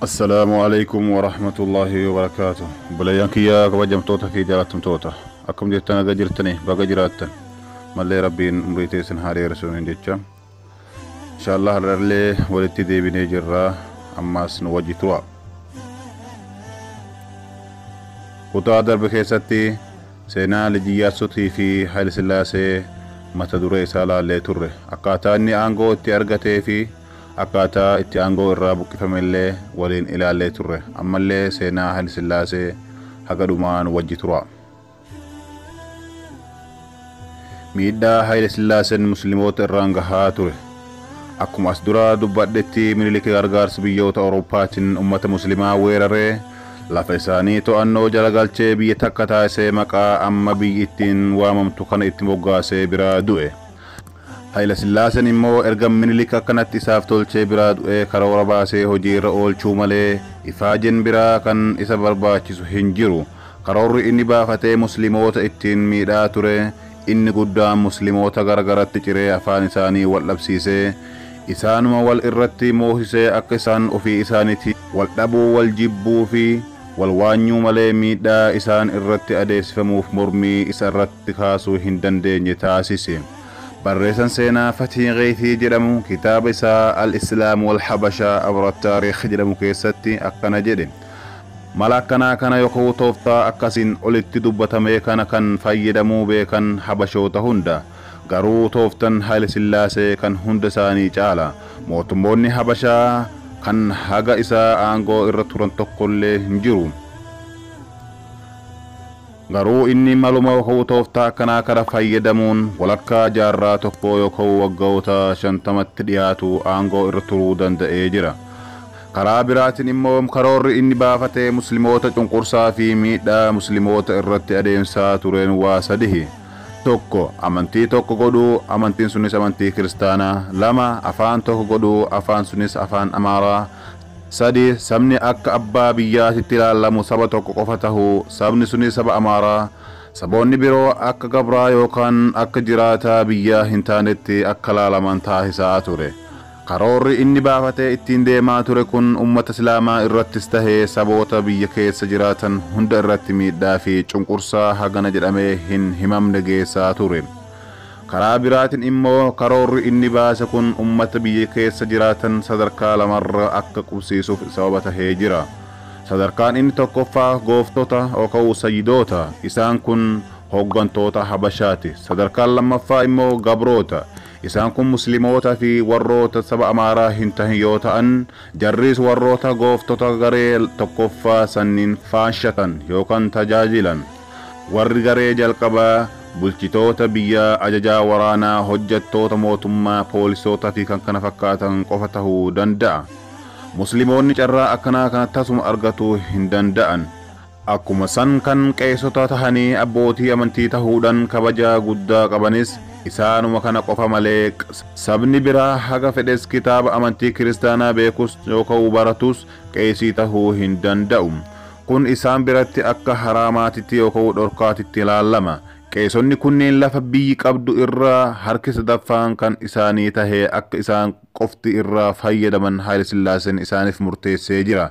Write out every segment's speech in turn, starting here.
السلام عليكم ورحمة الله وبركاته. بليانك يا كوجم توتا في جالتم توتا أكم جتنا جرتني بقى جراتن ملي ربين مريتي سنهاري رسولين جتشا إن شاء الله رلي ولتي دي بني جرا أما سنوجي توا كتا درب كيستي سينا لجياسوتي في حيل سلاسي متى دري سالا لي تره أكاتاني أنغو اتي أرغتي في akkaataa itti aangoo irraa buqqifamellee waliin ilaallee turre ammallee seenaa Haayile Sillaasee haga dhumaan wajji tura. Miidhaa Haayile Sillaaseen musliimoota irraan gahaa ture. Akkuma as dura dubbadhetti Minilik gargaarsa biyyoota Awurooppaatiin uummata musliimaa weeraree lafa isaanii to'annoo jala galchee biyya takka taasisee maqaa amma biyyi ittiin waamamtu kana itti moggaasee biraa du'e. Haayile Sillaaseen immoo erga Minilik akkanatti isaaf tolchee biraa du'ee karoora baasee hojii irra oolchuu malee ifaajeen biraa kan isa barbaachisu hin jiru. Karoorri inni baafatee musliimoota ittiin miidhaa ture inni guddaan musliimoota garagaratti ciree afaan isaanii wal dhabsiisee isaanuma wal irratti moosisee akka isaan ofii isaaniitti wal dhabuu wal jibbuu fi wal waanyuu malee miidhaa isaan irratti adeemsifamuuf mormii isa irratti kaasuu hin dandeenye taasise. بريسان سينا فتح غيثي جرمو كتاب إساء الإسلام والحبشة أبرا التاريخ جرمو كيستي أكنا جدين ملاكنا كان يقو توفتا أكسين أولي دبتا ميكانا كان فايدمو بيكان حبشوتا هندا غارو توفتن Haayile Sillaasee كان هند ساني جالا موتموني حبشة كان حاقا إساء آنغو إرطوران تقل هنجرو garuu inni maluma hoo tooftaa kanaa kara fayyadamuun walakkaa jaarraa tokko yookaan waggoota 50tti dhiyaatu aangoo irra turuu danda'ee jira. Karaa biraatiin immoo karoorri inni baafatee musliimoota cunqursaa fi miidhaa musliimoota irratti adeemsaa tureen waa sadihi. Tokko amantii tokko godhuu amantiin sunis amantii kiristaanaa. Lama afaan tokko godhuu afaan sunis afaan amaaraa. Sadi sabni akka abbaa biyyaatitti ilaalamu saba tokko qofa tahuu sabni suni saba amaaraa saboonni biroo akka gabraa yookaan akka jiraataa biyyaa hin taanetti akka ilaalaman taasisaa ture. Karoorri inni baafatee ittiin deemaa ture kun ummata islaamaa irrattis tahee saboota biyya keessa jiraatan hunda irratti miidhaa fi cunqursaa hagana jedhamee hin himamne geessaa ture. Karaa biraatiin immoo karoorri inni baase kun ummata biyya keessa jiraatan sadarkaa lamarra akka qubsiisuuf sababa tahee jira. Sadarkaan inni tokkoffaa gooftota yookaan sayyidoota isaan kun hooggantoota Habashaati. Sadarkaan lammaffaa immoo gabroota isaan kun musliimoota fi warroota saba amaaraa hin tahin yoo ta'an jarris warroota gooftota garee tokkoffaa sanniin faanshatan yookaan tajaajilan. Warri garee jalqabaa bulchitoota biyyaa ajajaa waraanaa hojjettoota mootummaa poolisoota fi kan kana fakkaatan qofa tahuu danda'a. Musliimoonni carraa akkanaa kana tasuma argatuu hin danda'an. Akkuma san kan qeessota tahanii abbootii amantii tahuudhaan kabajaa guddaa qabanis isaanuma kana qofa malee sabni biraa haga fedhes kitaaba amantii kiristaanaa beekus yookaan baratus qeesii tahuu hin danda'u. Kun isaan biratti akka haraamaatitti yookaan dhorkaatitti ilaalama. Qeessonni kunneen lafa biyyi qabdu irraa harki sadaffaan kan isaanii tahee akka isaan qofti irraa fayyadaman Haayile Sillaaseen isaaniif murteessee jira.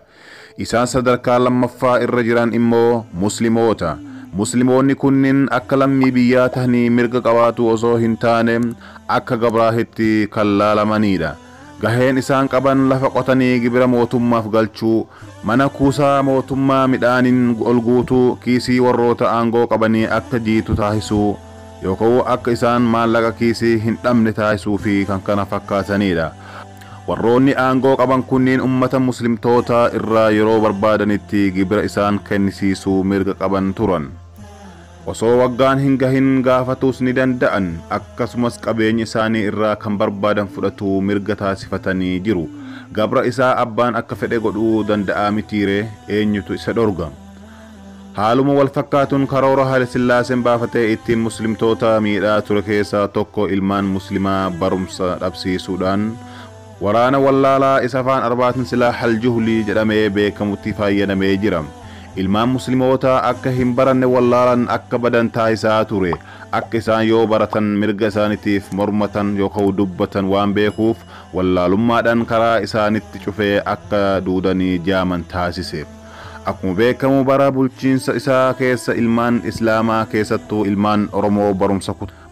Isaan sadarkaa lammaffaa irra jiran immoo musliimoota. Musliimoonni kunneen akka lammii biyyaa tahanii mirga qabaatu osoo hin taane akka gabraahitti kan laalamanidha. Gaheen isaan qaban lafa qotanii gibira mootummaaf galchuu, mana kuusaa mootummaa midhaaniin ol guutuu, kiisii warroota aangoo qabanii akka jiitu taasisuu yookaan akka isaan maallaqa kiisii hin dhabne taasisuu fi kan kana fakkaatanidha. Warroonni aangoo qaban kunneen ummata muslimtoota irraa yeroo barbaadanitti gibira isaan kennisiisuu mirga qaban turan. Osoo waggaan hin gahin gaafatus ni danda'an akkasumas qabeenya isaanii irraa kan barbaadan fudhatu mirga taasifatanii jiru. Gabra isaa abbaan akka fedhe godhuu danda'a mitiire eenyutu isa dhorga. Haaluma wal fakkaatuun karoora Haayile Sillaaseen baafatee ittiin muslimtoota miidhaa ture keessaa tokko ilmaan muslimaa barumsa dhabsiisuudhaan waraana wallaalaa isa afaan arbaatiin silaa Aljuhlii jedhamee beekamutti fayyadamee jira. ilmaan musliimoota akka hin baranne wallaalan akka badan taasisaa ture. Akka isaan yoo baratan mirga isaaniitiif mormatan yookaan dubbatan waan beekuuf wallaalummaadhaan karaa isaanitti cufee akka duudanii jaaman taasise. Akkuma beekamu bara bulchiinsa isaa keessa ilmaan islaamaa keessattuu ilmaan Oromoo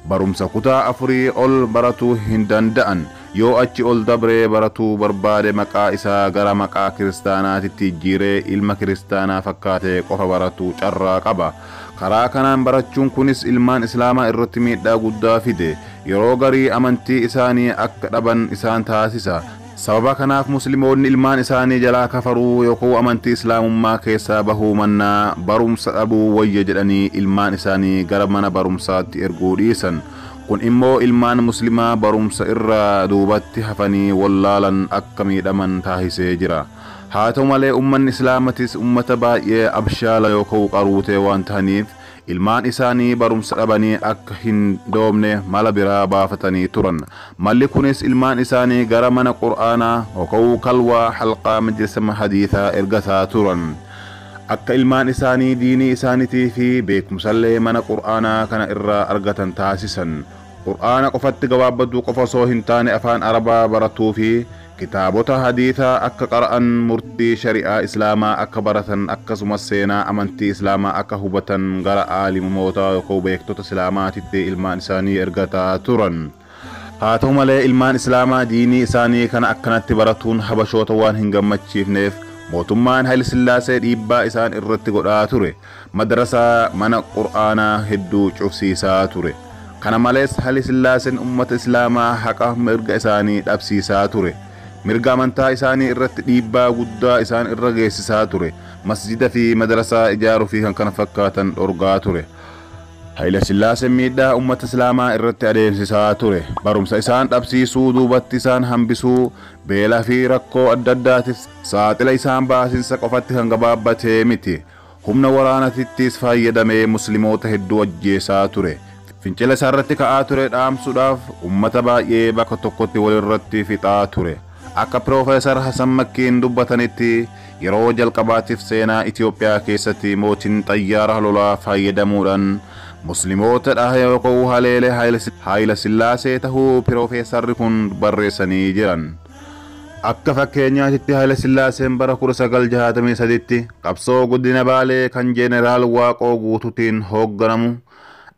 barumsa kutaa afurii ol baratuu hin danda'an. Yoo achi ol dabree baratuu barbaade maqaa isaa gara maqaa kiristaanaatitti jijjiiree ilma kiristaanaa fakkaatee qofa baratuu carraa qaba. Karaa kanaan barachuun kunis ilmaan islaamaa irratti miidhaa guddaa fide. Yeroo garii amantii isaanii akka dhaban isaan taasisa. Sababa kanaaf musliimoonni ilmaan isaanii jalaa kafaruu yookaan amantii islaamummaa keessaa bahuu mannaa barumsa dhabuu wayya jedhanii ilmaan isaanii gara mana barumsaatti erguu dhiisan. Kun immoo ilmaan muslimaa barumsa irraa duubatti hafanii wallaalan akka miidhaman taasisee jira. Haa ta'u malee ummanni islaamatis ummata baay'ee abshaala yookaan qaruutee waan ta'aniif ilmaan isaanii barumsa dhabanii akka hin doomne mala biraa baafatanii turan. Malli kunis ilmaan isaanii gara mana qur'aanaa yookaan kalwaa halqaa majlisa hadiisaa ergataa turan. Akka ilmaan isaanii diinii isaaniitii fi beekumsallee mana qur'aanaa kana irraa argatan taasisan. Qur'aana qofatti gabaabbaduu qofa osoo hin taane afaan arabaa baratuu fi kitaabota hadiisaa akka qara'an murtii shari'aa islaamaa akka baratan akkasumas seenaa amantii islaamaa akka hubatan gara aalimoota yookaan beektota islaamaatitti ilmaan isaanii ergataa turan. Haa ta'u malee ilmaan islaamaa diinii isaanii kana akkanatti baratuun habashoota waan hin gammachiifneef mootummaan Haayile Sillaasee dhiibbaa isaan irratti godhaa ture. Madrasaa mana qur'aanaa hedduu cufsiisaa ture. Kana malees Haayile Sillaaseen ummata islaamaa haqa mirga isaanii dhabsiisaa ture. Mirga amantaa isaanii irratti dhiibbaa guddaa isaan irra geessisaa ture. Masjida fi madrasaa ijaaruu fi kan kana fakkaatan dhorgaa ture. Haayile Sillaaseen miidhaa ummata islaamaa irratti adeemsisaa ture. Barumsa isaan dhabsiisuu duubatti isaan hambisuu beelaa fi rakkoo adda addaatiif saaxila isaan baasinsa qofatti kan gabaabbatee miti. Humna waraanatittis fayyadamee musliimoota hedduu ajjeesaa ture. Fincila isaarratti ka'aa ture dhaamsuudhaaf ummata baay'ee bakka tokkotti walirratti fixaa ture. Akka Piroofeesar Hasan Makkiin dubbatanitti yeroo jalqabaatiif seenaa Itoophiyaa keessatti mootiin xayyaara lolaa fayyadamuudhaan musliimoota dhahe yookaan haleelee Haayile Sillaasee tahuu Piroofeesarri kun barreessanii jiran. Akka fakkeenyaatti Haayile Sillaaseen bara 1963tti qabsoo guddina Baalee kan Jeneraal Waaqoo Guutuutiin hoogganamu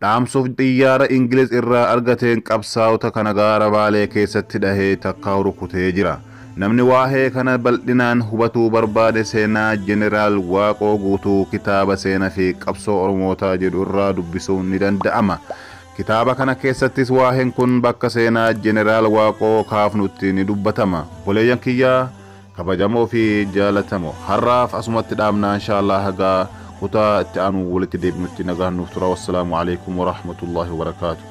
dhaamsuuf xiyyaara Ingiliz irraa argateen qabsaa'ota kana gaara Baalee keessatti dhahee takka rukutee jira. Namni waa'ee kana bal'inaan hubatuu barbaade seenaa Jeneraal Waaqoo Guutuu kitaaba seenaa fi qabsoo Oromootaa jedhu irraa dubbisuun ni danda'ama. Kitaaba kana keessattis waa'een kun bakka seenaa Jeneraal Waaqoo kaafnutti ni dubbatama. Boleeyyan kiyyaa kabajamoo fi jaalatamoo har'aaf asumatti dhaabnaa inshallah hagaa kutaa itti aanu walitti deebinutti nagaan nuuf tura. Wassalaamu alaikum wa rahmatullahi wa barakatuh.